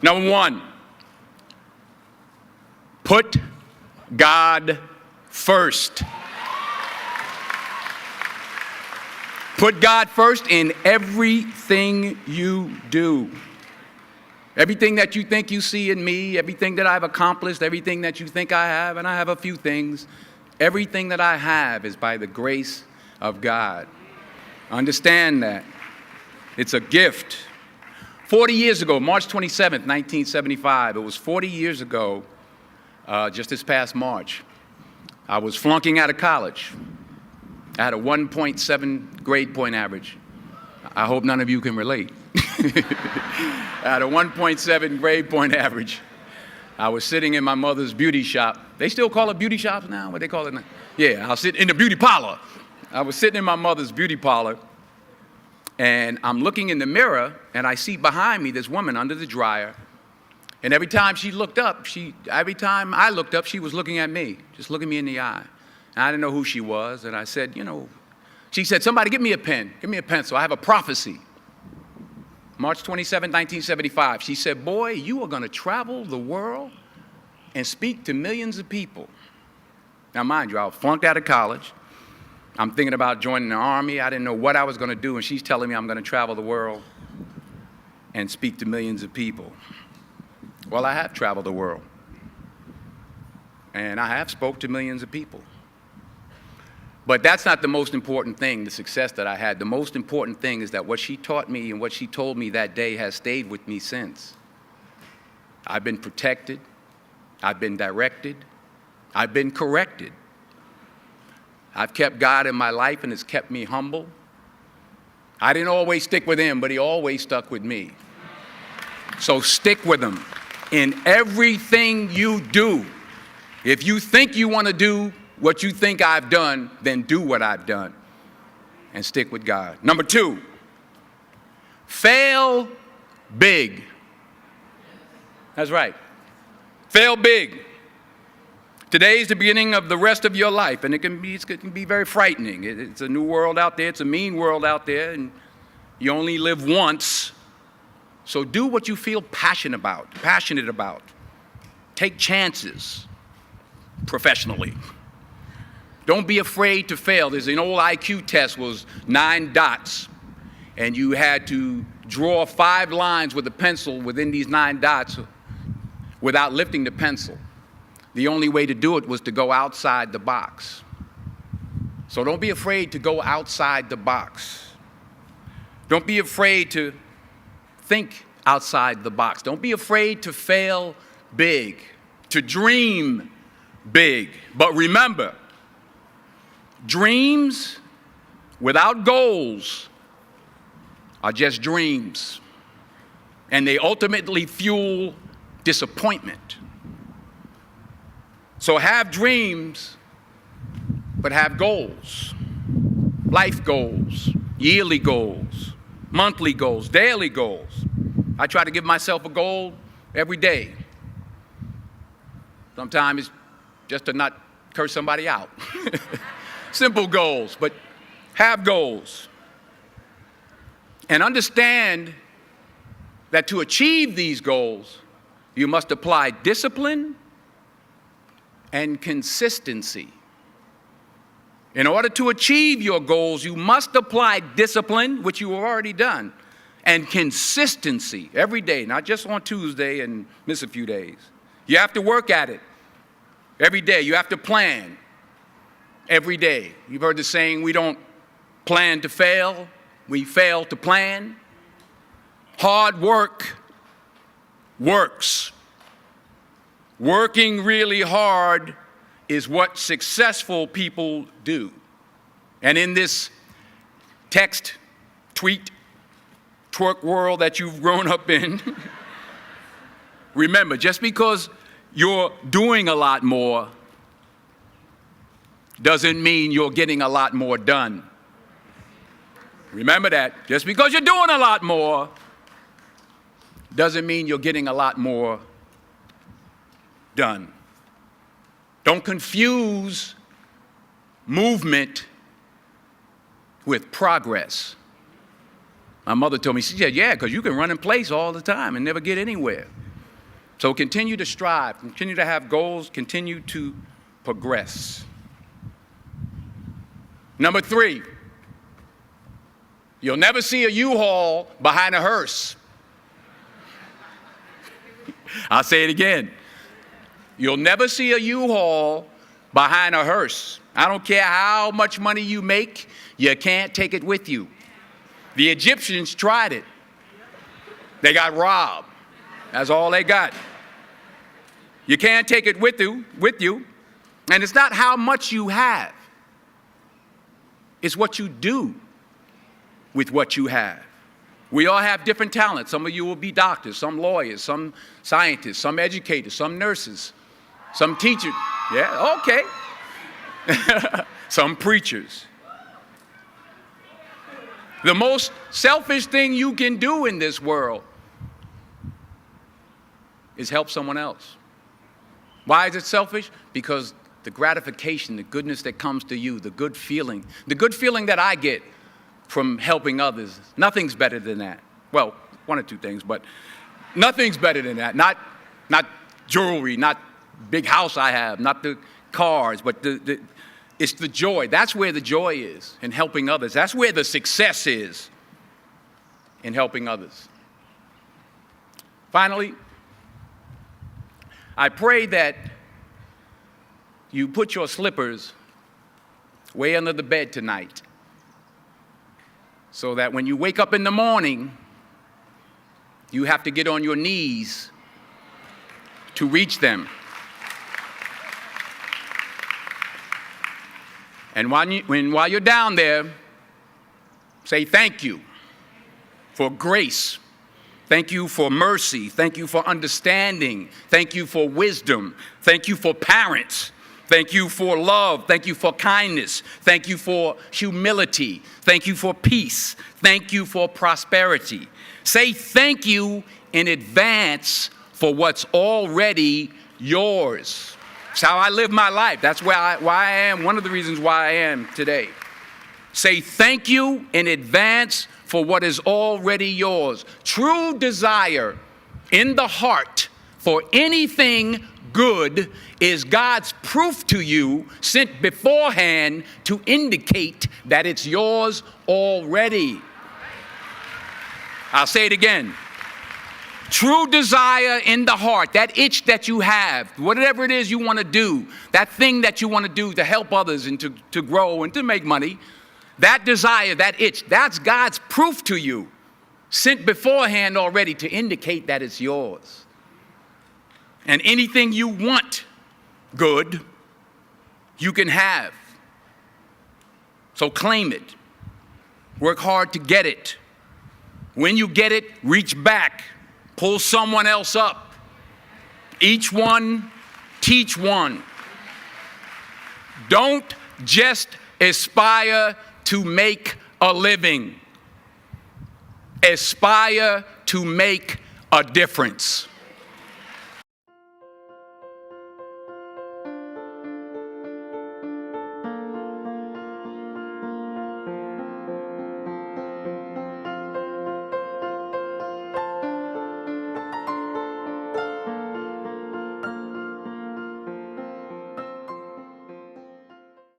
Number one, put God first. Put God first in everything you do. Everything that you think you see in me, everything that I've accomplished, everything that you think I have, and I have a few things, everything that I have is by the grace of God. Understand that. It's a gift. 40 years ago, March 27th, 1975, it was 40 years ago, just this past March, I was flunking out of college. I had a 1.7 grade point average. I hope none of you can relate. I had a 1.7 grade point average. I was sitting in my mother's beauty shop. They still call it beauty shops now? What they call it now? Yeah, I was sitting in the beauty parlor. I was sitting in my mother's beauty parlor, and I'm looking in the mirror, and I see behind me this woman under the dryer. And every time she looked up, every time I looked up, she was looking at me, just looking me in the eye. And I didn't know who she was, and I said, she said, somebody give me a pen, give me a pencil, I have a prophecy. March 27, 1975, she said, boy, you are gonna travel the world and speak to millions of people. Now mind you, I was flunked out of college. I'm thinking about joining the army. I didn't know what I was gonna do, and she's telling me I'm gonna travel the world and speak to millions of people. Well, I have traveled the world, and I have spoke to millions of people. But that's not the most important thing, the success that I had. The most important thing is that what she taught me and what she told me that day has stayed with me since. I've been protected, I've been directed, I've been corrected. I've kept God in my life, and it's kept me humble. I didn't always stick with him, but he always stuck with me. So stick with him in everything you do. If you think you want to do what you think I've done, then do what I've done and stick with God. Number two, fail big. That's right. Fail big. Today is the beginning of the rest of your life, and it can be very frightening. It's a new world out there. It's a mean world out there, and you only live once. So do what you feel passionate about. Take chances professionally. Don't be afraid to fail. There's an old IQ test, was 9 dots, and you had to draw 5 lines with a pencil within these 9 dots without lifting the pencil. The only way to do it was to go outside the box. So don't be afraid to go outside the box. Don't be afraid to think outside the box. Don't be afraid to fail big, to dream big. But remember, dreams without goals are just dreams, and they ultimately fuel disappointment. So have dreams, but have goals. Life goals, yearly goals, monthly goals, daily goals. I try to give myself a goal every day. Sometimes it's just to not curse somebody out. Simple goals, but have goals. And understand that to achieve these goals, you must apply discipline and consistency. In order to achieve your goals, you must apply discipline, which you have already done, and consistency every day, not just on Tuesday and miss a few days. You have to work at it every day. You have to plan every day. You've heard the saying, we don't plan to fail, we fail to plan. Hard work works. Working really hard is what successful people do. And in this text, tweet, twerk world that you've grown up in, remember, just because you're doing a lot more doesn't mean you're getting a lot more done. Remember that. Just because you're doing a lot more doesn't mean you're getting a lot more done. Don't confuse movement with progress. My mother told me, she said, yeah, because you can run in place all the time and never get anywhere. So continue to strive, continue to have goals, continue to progress. Number 3, you'll never see a U-Haul behind a hearse. I'll say it again. You'll never see a U-Haul behind a hearse. I don't care how much money you make, you can't take it with you. The Egyptians tried it. They got robbed. That's all they got. You can't take it with you. And it's not how much you have. It's what you do with what you have. We all have different talents. Some of you will be doctors, some lawyers, some scientists, some educators, some nurses, some teachers. Yeah, okay. Some preachers. The most selfish thing you can do in this world is help someone else. Why is it selfish? Because the gratification, the goodness that comes to you, the good feeling that I get from helping others, nothing's better than that. Well, one or two things, but nothing's better than that. Not jewelry, not big house I have, not the cars, but it's the joy. That's where the joy is, in helping others. That's where the success is, in helping others. Finally, I pray that you put your slippers way under the bed tonight, so that when you wake up in the morning, you have to get on your knees to reach them. And while you're down there, say thank you for grace. Thank you for mercy. Thank you for understanding. Thank you for wisdom. Thank you for parents. Thank you for love. Thank you for kindness. Thank you for humility. Thank you for peace. Thank you for prosperity. Say thank you in advance for what's already yours. It's how I live my life. That's why I am, one of the reasons why I am today. Say thank you in advance for what is already yours. True desire in the heart for anything good is God's proof to you, sent beforehand to indicate that it's yours already. I'll say it again. True desire in the heart, that itch that you have, whatever it is you want to do, that thing that you want to do to help others and to grow and to make money, that desire, that itch, that's God's proof to you, sent beforehand already to indicate that it's yours. And anything you want good, you can have. So claim it. Work hard to get it. When you get it, reach back. Pull someone else up. Each one, teach one. Don't just aspire to make a living. Aspire to make a difference.